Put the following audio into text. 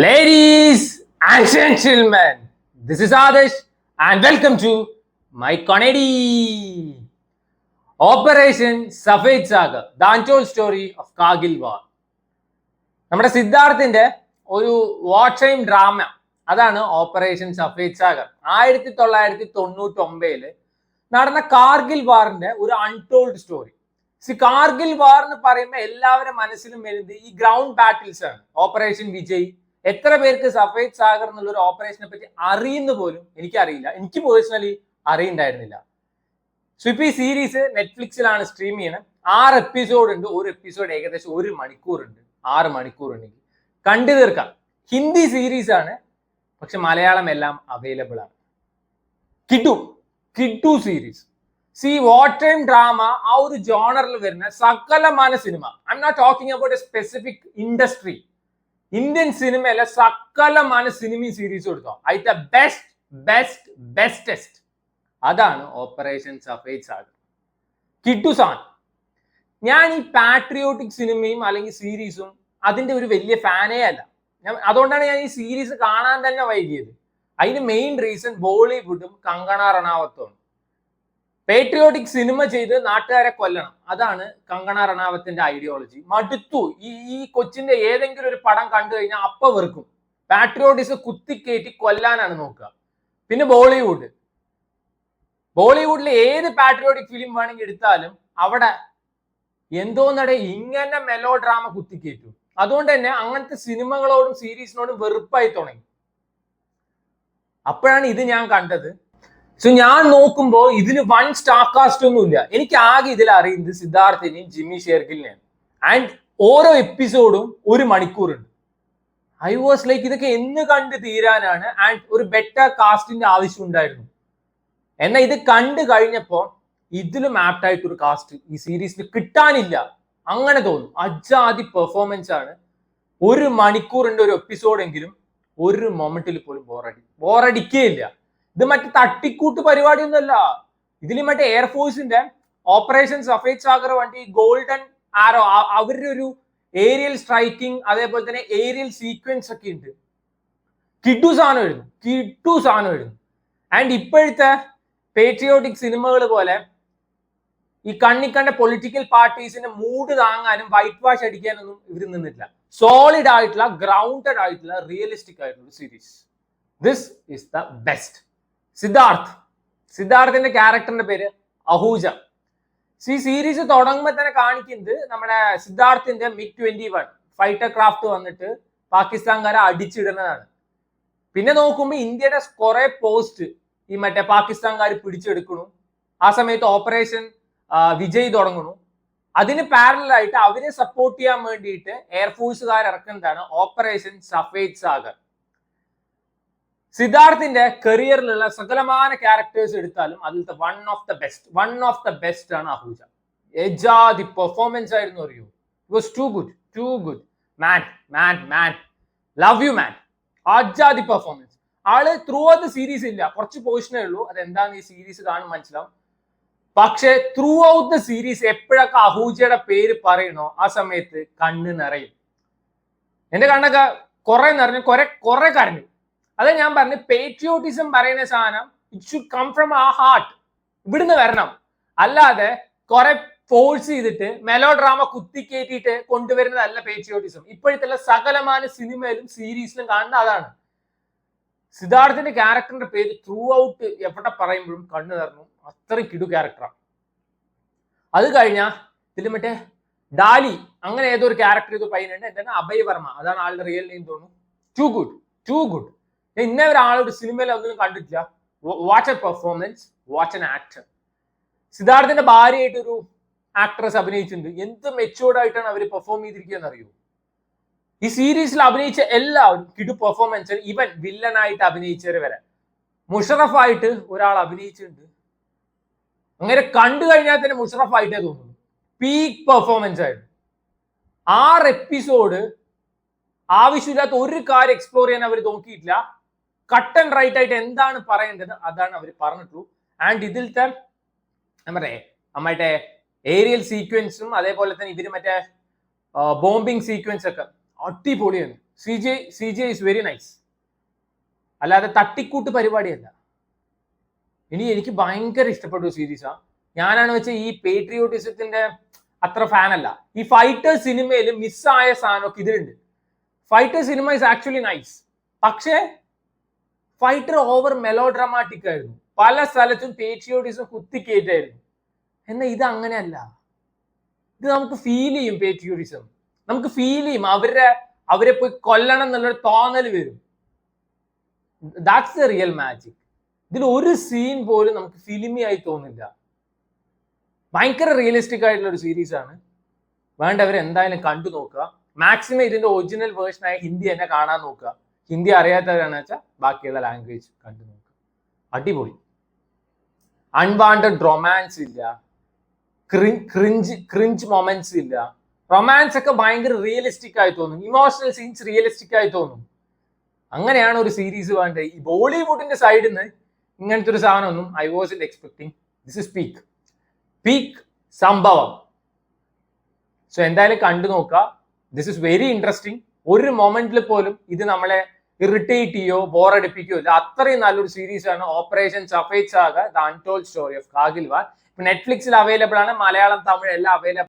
Ladies and gentlemen, this is Adesh and welcome to my comedy. Operation Safed Saga, the untold story of Kargil War. നമ്മുടെ സിദ്ധാർത്ഥിന്റെ ഒരു watch time drama അതാണ് operation Safed Sagar. 1999 നടന്ന കാർഗിൽ വാറിന്റെ ഒരു untold story. Kargil വാർ എന്ന് പറയുമ്പോൾ എല്ലാവരുടെ മനസ്സിലും വരുന്നത് ഈ ഗ്രൗണ്ട് ബാറ്റിൽസ് ആണ്. ഓപ്പറേഷൻ വിജയ്. എത്ര പേർക്ക് സഫേദ് സാഗർ എന്നുള്ള ഒരു ഓപ്പറേഷനെ പറ്റി അറിയുന്ന പോലും എനിക്കറിയില്ല. എനിക്ക് പേഴ്സണലി അറിയണ്ടായിരുന്നില്ല. സോ ഇപ്പൊ ഈ സീരീസ് നെറ്റ്ഫ്ലിക്സിലാണ് സ്ട്രീം ചെയ്യണം. 6 എപ്പിസോഡ് ഉണ്ട്. ഒരു എപ്പിസോഡ് ഏകദേശം 1 മണിക്കൂർ ഉണ്ട്. 6 മണിക്കൂർ ഉണ്ടെങ്കിൽ കണ്ടു തീർക്കാം. ഹിന്ദി സീരീസ് ആണ്, പക്ഷെ മലയാളം എല്ലാം അവൈലബിൾ ആണ്. കിഡു സീരീസ്. വാച്ച് ടൈം ഡ്രാമ ആ ഒരു ജോണറിൽ വരുന്ന സകലമാന സിനിമ. I'm not talking about a specific industry. Indian സിനിമയിലെ സകലമാന സിനിമയും സീരീസ് കൊടുത്തോ. അതിന്റെ ബെസ്റ്റസ്റ്റ് അതാണ് ഓപ്പറേഷൻ സഫേദ് സാഗർ. കിഡു സാൻ. ഞാൻ ഈ പാട്രിയോട്ടിക് സിനിമയും അല്ലെങ്കിൽ സീരീസും അതിന്റെ ഒരു വലിയ ഫാനേ അല്ല. അതുകൊണ്ടാണ് ഞാൻ ഈ സീരീസ് കാണാൻ തന്നെ വൈകിയത്. അതിന് മെയിൻ റീസൺ ബോളിവുഡും കങ്കണ റണാവത്തും. പേട്രിയോട്ടിക് സിനിമ ചെയ്ത് നാട്ടുകാരെ കൊല്ലണം, അതാണ് കങ്കണ റണാവത്തിന്റെ ഐഡിയോളജി. മടുത്തു. ഈ കൊച്ചിന്റെ ഏതെങ്കിലും ഒരു പടം കണ്ടു കഴിഞ്ഞാൽ അപ്പ വെറുക്കും. പാട്രിയോട്ടിസ് കുത്തിക്കയറ്റി കൊല്ലാനാണ് നോക്കുക. പിന്നെ ബോളിവുഡിലെ ഏത് പാട്രിയോട്ടിക് ഫിലിം വേണമെങ്കിൽ എടുത്താലും അവിടെ എന്തോന്നടെ ഇങ്ങനെ മെലോ ഡ്രാമ കുത്തിക്കയറ്റും. അതുകൊണ്ട് തന്നെ അങ്ങനത്തെ സിനിമകളോടും സീരീസിനോടും വെറുപ്പായി തുടങ്ങി. അപ്പോഴാണ് ഇത് ഞാൻ കണ്ടത്. സോ ഞാൻ നോക്കുമ്പോ ഇതിന് വൺ സ്റ്റാർ കാസ്റ്റ് ഒന്നും ഇല്ല. എനിക്ക് ആകെ ഇതിൽ അറിയുന്നത് സിദ്ധാർത്ഥിനെയും ജിമ്മി ഷേർഗിലിനെയാണ്. ആൻഡ് ഓരോ എപ്പിസോഡും 1 മണിക്കൂറുണ്ട്. ഐ വാസ് ലൈക്ക് ഇതൊക്കെ എന്ന് കണ്ട് തീരാനാണ്. ആൻഡ് ഒരു ബെറ്റർ കാസ്റ്റിന്റെ ആവശ്യം ഉണ്ടായിരുന്നു. എന്നാൽ ഇത് കണ്ടു കഴിഞ്ഞപ്പോ ഇതിലും ആപ്റ്റ് ആയിട്ടൊരു കാസ്റ്റ് ഈ സീരീസിന് കിട്ടാനില്ല. അങ്ങനെ തോന്നും. അജാതി പെർഫോമൻസ് ആണ്. 1 മണിക്കൂറിന്റെ ഒരു എപ്പിസോഡെങ്കിലും ഒരു മൊമെന്റിൽ പോലും ബോറടിക്കുകയില്ല. ഇത് മറ്റേ തട്ടിക്കൂട്ട് പരിപാടിയൊന്നുമല്ല. ഇതിൽ മറ്റേ എയർഫോഴ്സിന്റെ ഓപ്പറേഷൻ സഫേദ് സാഗർ വണ്ടി ഗോൾഡൻ ആരോ അവരുടെ ഒരു ഏരിയൽ സ്ട്രൈക്കിംഗ്, അതേപോലെ തന്നെ ഏരിയൽ സീക്വൻസ് ഒക്കെ ഉണ്ട്. കിഡു സാധനം എഴുതും. ആൻഡ് ഇപ്പോഴത്തെ പേട്രിയോട്ടിക് സിനിമകൾ പോലെ ഈ കണ്ണിക്കണ്ട പൊളിറ്റിക്കൽ പാർട്ടീസിന്റെ മൂഡ് താങ്ങാനും വൈറ്റ് വാഷ് അടിക്കാനൊന്നും ഇവർ നിന്നിട്ടില്ല. സോളിഡ് ആയിട്ടുള്ള, ഗ്രൗണ്ടഡ് ആയിട്ടുള്ള, റിയലിസ്റ്റിക് ആയിട്ടുള്ള series. This is the best. സിദ്ധാർത്ഥിന്റെ ക്യാരക്ടറിന്റെ പേര് അഹൂജ. സീരീസ് തുടങ്ങുമ്പോൾ തന്നെ കാണിക്കുന്നത് നമ്മുടെ സിദ്ധാർത്ഥിന്റെ MiG-21 ഫൈറ്റർ ക്രാഫ്റ്റ് വന്നിട്ട് പാകിസ്ഥാൻകാരെ അടിച്ചിടുന്നതാണ്. പിന്നെ നോക്കുമ്പോൾ ഇന്ത്യയുടെ കുറെ പോസ്റ്റ് ഈ മറ്റേ പാകിസ്ഥാൻകാർ പിടിച്ചെടുക്കണു. ആ സമയത്ത് ഓപ്പറേഷൻ വിജയ് തുടങ്ങുന്നു. അതിന് പാരലായിട്ട് അവരെ സപ്പോർട്ട് ചെയ്യാൻ വേണ്ടിയിട്ട് എയർഫോഴ്സുകാർ ഇറക്കുന്നതാണ് ഓപ്പറേഷൻ സഫേദ് സാഗർ. സിദ്ധാർത്ഥിന്റെ കരിയറിലുള്ള സകലമാന ക്യാരക്ടേഴ്സ് എടുത്താലും അതിലത്തെ വൺ ഓഫ് ദ ബെസ്റ്റ് ആണ് അഹൂജ. എജാതി പെർഫോമൻസ് ആയിരുന്നു. അറിയൂ, it was too good. Man love you man. അജാതി പെർഫോമൻസ്. ആള് ത്രൂ ഔട്ട് ദ സീരീസ് ഇല്ല, കുറച്ച് പോർഷനേ ഉള്ളൂ. അതെന്താന്ന് ഈ സീരീസ് കാണും മനസ്സിലാവും. പക്ഷെ ത്രൂ ഔട്ട് ദ സീരീസ് എപ്പോഴൊക്കെ അഹൂജയുടെ പേര് പറയണോ ആ സമയത്ത് കണ്ണ് നിറയും. എന്റെ കണ്ണൊക്കെ കുറെ നിറഞ്ഞു, കുറെ കരഞ്ഞു. അതെ ഞാൻ പറഞ്ഞു, പേട്രിയോട്ടിസം പറയുന്ന സാധനം ഇറ്റ് ഷുഡ് കം ഫ്രം ആ ഹാർട്ട്. ഇവിടുന്ന് വരണം. അല്ലാതെ കുറെ ഫോഴ്സ് ചെയ്തിട്ട് മെലോ ഡ്രാമ കുത്തിക്കേറ്റിട്ട് കൊണ്ടുവരുന്നതല്ല പേട്രിയോട്ടിസം. ഇപ്പോഴത്തെ സകലമാന സിനിമയിലും സീരീസിലും കാണുന്ന അതാണ്. സിദ്ധാർത്ഥിന്റെ ക്യാരക്ടറിന്റെ പേര് ത്രൂ ഔട്ട് എവിടെ പറയുമ്പോഴും കണ്ണു നിറഞ്ഞു. അത്രയും കിടു ക്യാരക്ടറാണ്. അത് കഴിഞ്ഞാൽ ഇതിൽ മറ്റേ ഡാലി അങ്ങനെ ഏതോ ഒരു ക്യാരക്ടർ ചെയ്ത പയ്യനുണ്ട്. എന്താണ് അഭയ് വർമ്മ, അതാണ് ആളുടെ റിയൽ നെയിം തോന്നുന്നു. Too good. ഇന്നേ ഒരാളൊരു സിനിമയിൽ ഒന്നും കണ്ടിട്ടില്ല. Watch a performance, watch an actor. സിദ്ധാർത്ഥിന്റെ ഭാര്യയായിട്ട് ഒരു ആക്ട്രസ് അഭിനയിച്ചിട്ടുണ്ട്. എന്ത് മെച്ചൂർഡ് ആയിട്ടാണ് അവർ പെർഫോം ചെയ്തിരിക്കുക എന്നറിയൂ. ഈ സീരീസിൽ അഭിനയിച്ച എല്ലാവരും കിടു പെർഫോമൻസ്. ഈവൻ വില്ലനായിട്ട് അഭിനയിച്ചവർ വരെ. മുഷറഫായിട്ട് ഒരാൾ അഭിനയിച്ചിട്ടുണ്ട്. അങ്ങനെ കണ്ടു കഴിഞ്ഞാൽ തന്നെ മുഷറഫായിട്ടേ തോന്നുന്നു. പീക്ക് പെർഫോമൻസ് ആയിരുന്നു. 6 എപ്പിസോഡ് ആവശ്യമില്ലാത്ത ഒരു കാര്യം എക്സ്പ്ലോർ ചെയ്യാൻ അവർ നോക്കിയിട്ടില്ല. കട്ട് ആൻഡ് റൈറ്റ് ആയിട്ട് എന്താണ് പറയേണ്ടത് അതാണ് അവർ പറഞ്ഞിട്ടുള്ളൂ. ആൻഡ് ഇതിലത്തെ മറ്റേ ഏരിയൽ സീക്വൻസും അതേപോലെ തന്നെ ഇതിന് മറ്റേ ബോംബിങ് സീക്വൻസ് ഒക്കെ അടിപൊളിയാണ്. C J is very nice, അല്ലാതെ തട്ടിക്കൂട്ട് പരിപാടിയല്ല. ഇനി എനിക്ക് ഭയങ്കര ഇഷ്ടപ്പെട്ട സീരീസാ. ഞാനാണ് വെച്ചാൽ ഈ പേട്രിയോട്ടിസത്തിന്റെ അത്ര ഫാൻ അല്ല. ഈ ഫൈറ്റർ സിനിമയിൽ മിസ്സായ സാധനമൊക്കെ ഇതിലുണ്ട്. Fighter cinema is actually nice, പക്ഷേ ഫൈറ്റർ ഓവർ മെലോ ഡ്രാമാറ്റിക് ആയിരുന്നു. പല സ്ഥലത്തും പേട്രിയോട്ടിസം കുത്തിക്കേറ്റായിരുന്നു. എന്നാൽ ഇത് അങ്ങനെയല്ല. ഇത് നമുക്ക് ഫീൽ ചെയ്യും. പേട്രിയോട്ടിസം നമുക്ക് ഫീൽ ചെയ്യും. അവരെ പോയി കൊല്ലണം എന്നുള്ളൊരു തോന്നൽ വരും. That's the real magic. ഇതിൽ ഒരു സീൻ പോലും നമുക്ക് ഫിലിമി ആയി തോന്നില്ല. ഭയങ്കര റിയലിസ്റ്റിക് ആയിട്ടുള്ള ഒരു സീരീസ് ആണ്. വേണ്ടവർ എന്തായാലും കണ്ടു നോക്കുക. മാക്സിമം ഇതിന്റെ ഒറിജിനൽ വേർഷനായ ഹിന്ദി തന്നെ കാണാൻ നോക്കുക. ഹിന്ദി അറിയാത്തവരാണെന്ന് വെച്ചാൽ ബാക്കിയുള്ള ലാംഗ്വേജ് കണ്ടു നോക്കുക. അടിപൊളി. അൺവാണ്ടഡ് റൊമാൻസ് ഇല്ല, ക്രിഞ്ച് മൊമെന്റ്സ് ഇല്ല. റൊമാൻസ് ഒക്കെ ഭയങ്കര റിയലിസ്റ്റിക് ആയി തോന്നും. ഇമോഷണൽ സീൻസ് റിയലിസ്റ്റിക് ആയി തോന്നും. അങ്ങനെയാണ് ഒരു സീരീസ് വേണ്ടത്. ഈ ബോളിവുഡിന്റെ സൈഡിൽ നിന്ന് ഇങ്ങനത്തെ ഒരു സാധനമൊന്നും I was expecting. This is peak സംഭവം. സോ എന്തായാലും കണ്ടു നോക്കുക. This is very interesting. ഒരു മൊമെന്റിൽ പോലും ഇത് നമ്മളെ ഇറിറ്റേറ്റ് ചെയ്യോ ബോറടിപ്പിക്കുകയോ ഇല്ല. അത്രയും നല്ലൊരു സീരീസ് ആണ് Operation Safed Sagar the untold story of Kargil war. നെറ്റ്ഫ്ലിക്സിൽ അവൈലബിൾ ആണ്. മലയാളം, തമിഴ് എല്ലാം അവൈലബിൾ.